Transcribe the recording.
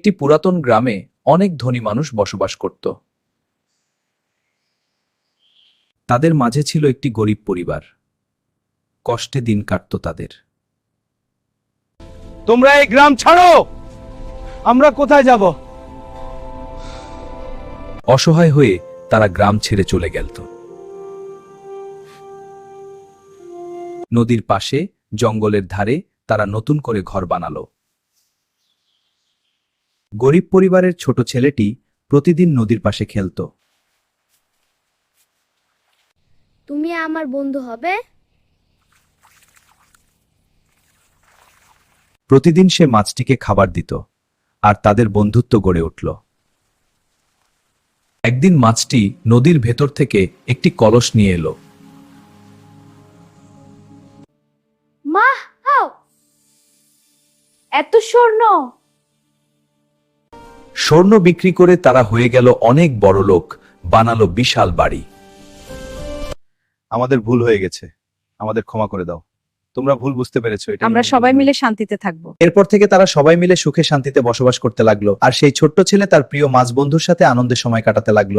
একটি পুরাতন গ্রামে অনেক ধনী মানুষ বসবাস করত। তাদের মাঝে ছিল একটি গরিব পরিবার। কষ্টে দিন কাটত তাদের। তোমরা এই গ্রাম ছাড়ো, আমরা কোথায় যাব? অসহায় হয়ে তারা গ্রাম ছেড়ে চলে গেল। নদীর পাশে জঙ্গলের ধারে তারা নতুন করে ঘর বানালো। গরিব পরিবারের ছোট ছেলেটি প্রতিদিন নদীর পাশে খেলত। তুমি আমার বন্ধু হবে? প্রতিদিন সে মাছটিকে খাবার দিত, আর তাদের বন্ধুত্ব গড়ে উঠল। একদিন মাছটি নদীর ভেতর থেকে একটি কলস নিয়ে এলো। মা, হাও এত স্বর্ণ! স্বর্ণ বিক্রি করে তারা হয়ে গেল অনেক বড় লোক, বানালো বিশাল বাড়ি। আমাদের ভুল হয়ে গেছে, আমাদের ক্ষমা করে দাও। তোমরা ভুল বুঝতে পেরেছো, এটা আমরা সবাই মিলে শান্তিতে থাকবো। এরপর থেকে তারা সবাই মিলে সুখে শান্তিতে বসবাস করতে লাগলো, আর সেই ছোট্ট ছেলে তার প্রিয় মাছ বন্ধুর সাথে আনন্দে সময় কাটাতে লাগলো।